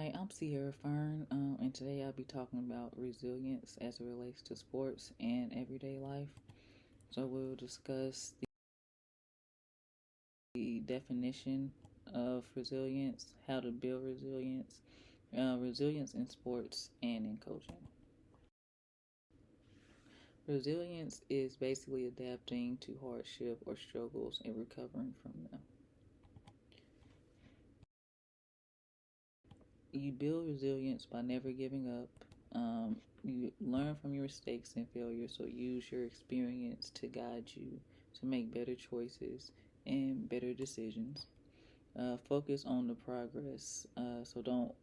Hi, I'm Sierra Fern, and today I'll be talking about resilience as it relates to sports and everyday life. So we'll discuss the definition of resilience, how to build resilience, resilience in sports and in coaching. Resilience is basically adapting to hardship or struggles and recovering from them. You build resilience by never giving up. You learn from your mistakes and failures, so use your experience to guide you to make better choices and better decisions. Focus on the progress, so don't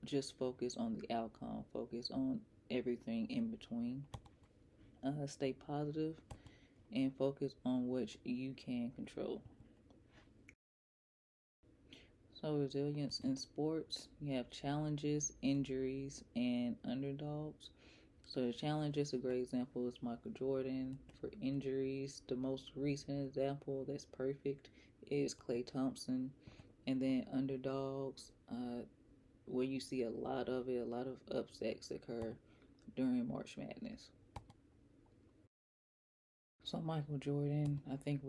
just focus on the outcome, focus on everything in between. Stay positive and focus on what you can control. So, resilience in sports, you have challenges, injuries, and underdogs. So, the challenges, a great example is Michael Jordan. For injuries, the most recent example that's perfect is Klay Thompson. And then underdogs, where you see a lot of it, a lot of upsets occur during March Madness. So Michael Jordan, I think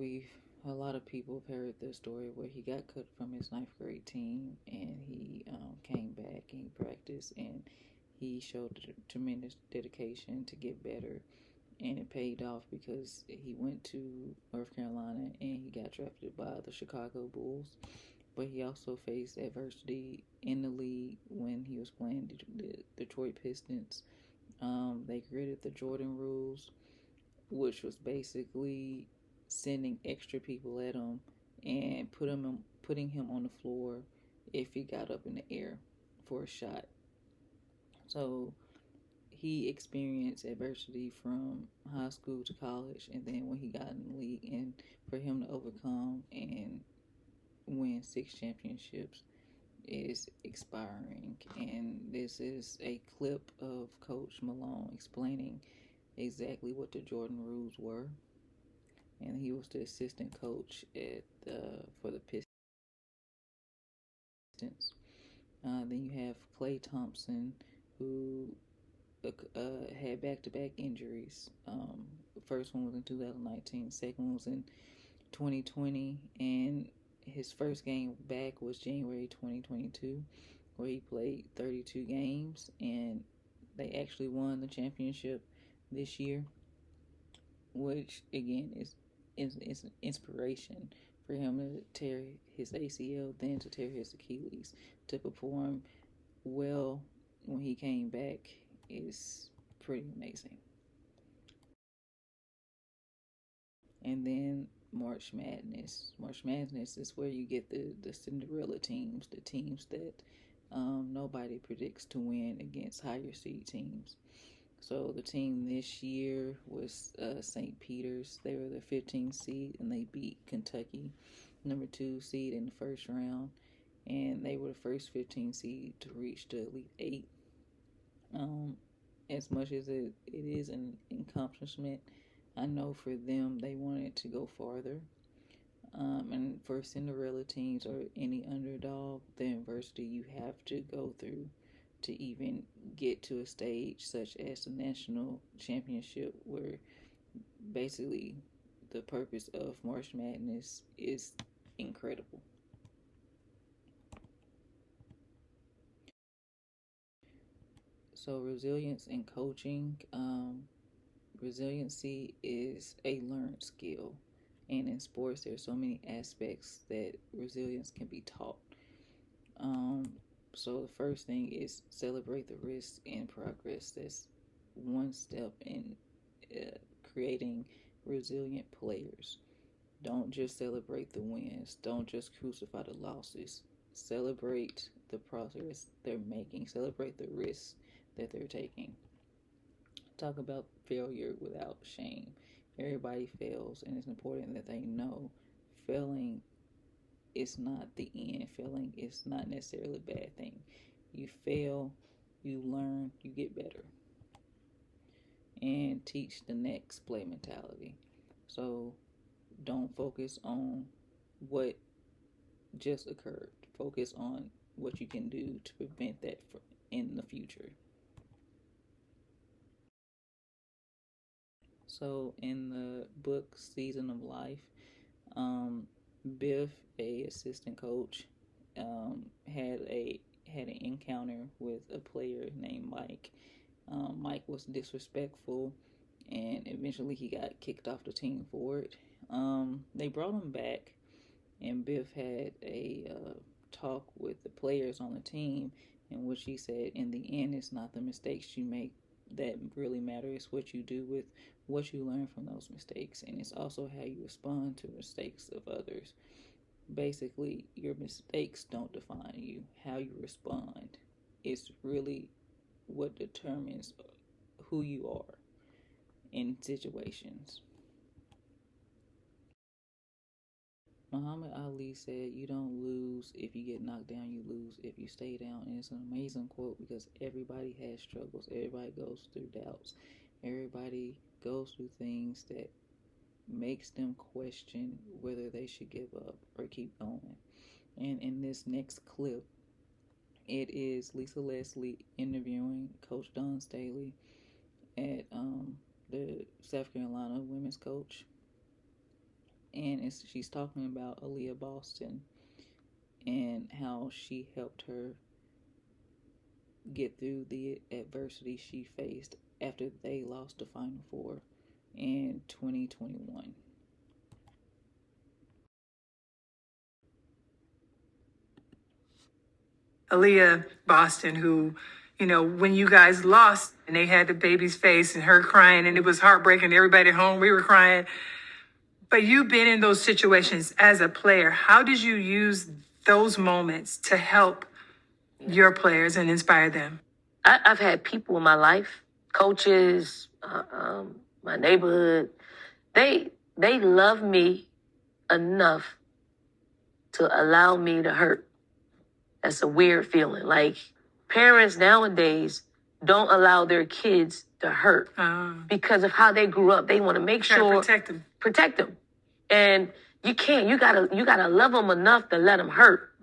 a lot of people have heard the story where he got cut from his ninth grade team and he came back and he practiced and he showed tremendous dedication to get better, and it paid off because he went to North Carolina and he got drafted by the Chicago Bulls. But he also faced adversity in the league when he was playing the Detroit Pistons. They created the Jordan rules, which was basically sending extra people at him and putting him on the floor if he got up in the air for a shot. So he experienced adversity from high school to college, and then when he got in the league, and for him to overcome and win 6 championships is expiring. And this is a clip of Coach Malone explaining exactly what the Jordan rules were, and he was the assistant coach for the Pistons. Then you have Klay Thompson, who had back-to-back injuries. The first one was in 2019, the second one was in 2020, and his first game back was January 2022, where he played 32 games, and they actually won the championship this year, which again is an inspiration for him to tear his ACL, then to tear his Achilles, to perform well when he came back is pretty amazing. And then March Madness. March Madness is where you get the Cinderella teams, the teams that nobody predicts to win against higher seed teams. So the team this year was St. Peter's. They were the 15th seed and they beat Kentucky, number 2 seed in the first round. And they were the first 15 seed to reach the Elite Eight. As much as it is an accomplishment, I know for them they wanted to go farther. And for Cinderella teams or any underdog, the adversity you have to go through to even get to a stage such as the national championship, where basically the purpose of March Madness is incredible. So, resilience in coaching, resiliency is a learned skill. And in sports, there's so many aspects that resilience can be taught. Um, so the first thing is celebrate the risks and progress. That's one step in uh, creating resilient players. Don't just celebrate the wins. Don't just crucify the losses. Celebrate the progress they're making. Celebrate the risks that they're taking. Talk about failure without shame. Everybody fails, and it's important that they know failing is not the end. Failing is not necessarily a bad thing. You fail, you learn, you get better. And teach the next play mentality. So don't focus on what just occurred. Focus on what you can do to prevent that in the future. So in the book Season of Life, Biff, a assistant coach, had an encounter with a player named Mike. Mike was disrespectful, and eventually he got kicked off the team for it. They brought him back, and Biff had a talk with the players on the team, in which he said, in the end, it's not the mistakes you make that really matter. It's what you do with what you learn from those mistakes, and it's also how you respond to mistakes of others. Basically, your mistakes don't define you. How you respond is really what determines who you are in situations. Muhammad Ali said, "You don't lose if you get knocked down, you lose if you stay down." And it's an amazing quote because everybody has struggles, everybody goes through doubts, everybody goes through things that makes them question whether they should give up or keep going. And in this next clip, it is Lisa Leslie interviewing Coach Dawn Staley at the South Carolina women's coach, and she's talking about Aaliyah Boston and how she helped her get through the adversity she faced after they lost the Final Four in 2021. Aaliyah Boston, who, when you guys lost and they had the baby's face and her crying and it was heartbreaking, everybody at home, we were crying. But you've been in those situations as a player. How did you use those moments to help your players and inspire them? I've had people in my life, coaches, my neighborhood, they love me enough to allow me to hurt. That's a weird feeling. Like, parents nowadays don't allow their kids to hurt because of how they grew up. They want to make sure protect them. And you can't. You gotta love them enough to let them hurt.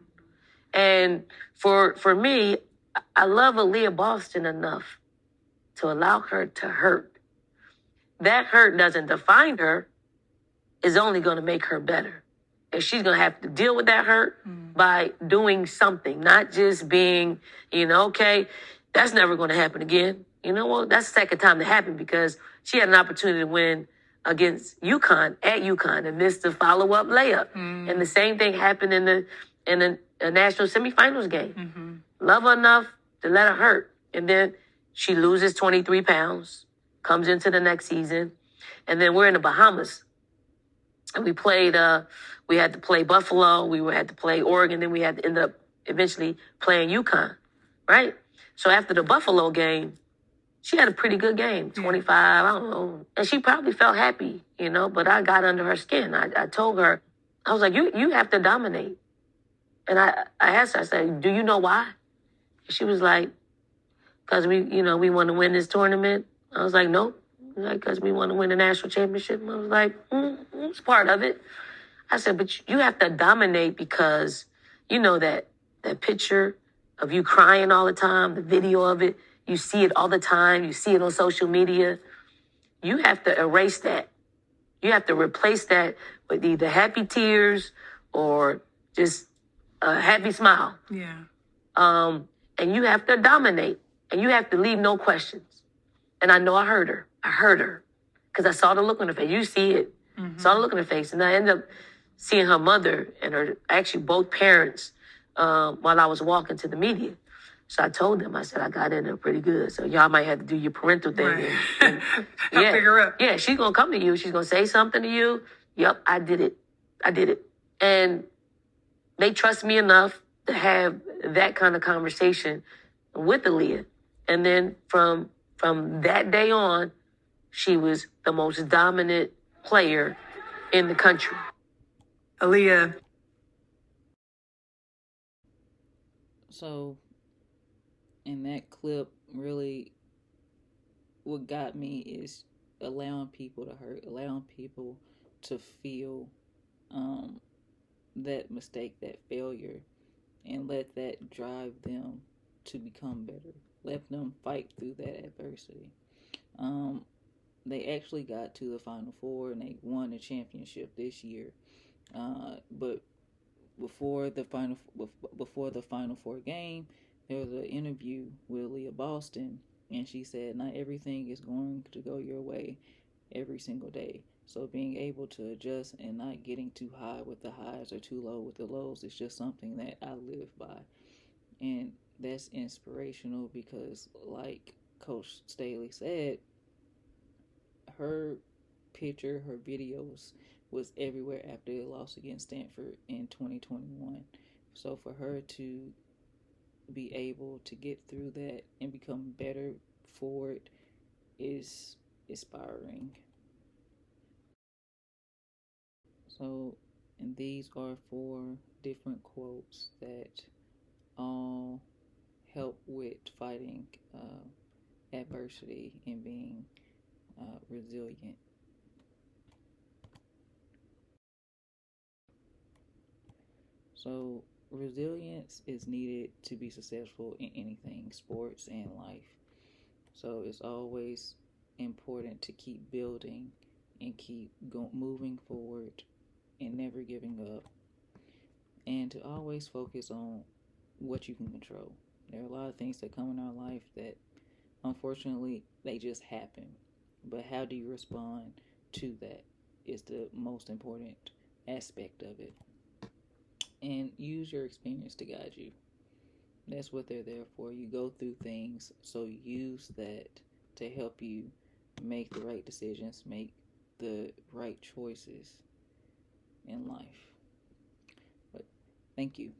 And for me, I love Aaliyah Boston enough to allow her to hurt. That hurt doesn't define her. It's only going to make her better. And she's going to have to deal with that hurt by doing something, not just being, okay, that's never going to happen again. Well, that's the second time to happen because she had an opportunity to win against UConn at UConn and missed the follow-up layup. And the same thing happened in the national semifinals game. Love her enough to let her hurt. And then she loses 23 pounds, comes into the next season. And then we're in the Bahamas. And we had to play Buffalo. We had to play Oregon. Then we had to end up eventually playing UConn, right? So after the Buffalo game, she had a pretty good game, 25, I don't know. And she probably felt happy, but I got under her skin. I told her, I was like, you have to dominate. And I asked her, I said, do you know why? She was like, because we want to win this tournament. I was like, nope. Like, because we want to win the national championship. And I was like, it's part of it. I said, but you have to dominate because, that picture of you crying all the time, the video of it, you see it all the time. You see it on social media. You have to erase that. You have to replace that with either happy tears or just a happy smile. Yeah. And you have to dominate. And you have to leave no questions. And I know I heard her. Because I saw the look on her face. You see it. Saw the look on her face. And I ended up seeing her mother and actually both parents while I was walking to the media. So I told them, I said, I got in there pretty good. So y'all might have to do your parental thing. Right. And Help pick her up. Yeah, she's going to come to you. She's going to say something to you. Yep, I did it. And they trust me enough to have that kind of conversation with Aaliyah. And then from that day on, she was the most dominant player in the country. Aaliyah. So, in that clip, really, what got me is allowing people to hurt, allowing people to feel that mistake, that failure, and let that drive them to become better. Let them fight through that adversity. They actually got to the Final Four and they won the championship this year. But before the Final Four game, there was an interview with Aaliyah Boston, and she said, "Not everything is going to go your way every single day. So being able to adjust and not getting too high with the highs or too low with the lows is just something that I live by." And that's inspirational because, like Coach Staley said, her her videos was everywhere after the loss against Stanford in 2021. So for her to be able to get through that and become better for it is inspiring. So, and these are 4 different quotes that all help with fighting adversity and being resilient. So, resilience is needed to be successful in anything, sports and life. So, it's always important to keep building and keep moving forward and never giving up, and to always focus on what you can control. There are a lot of things that come in our life that unfortunately they just happen, but how do you respond to that is the most important aspect of it. And use your experience to guide you. That's what they're there for. You go through things, so use that to help you make the right decisions, make the right choices in life. But thank you.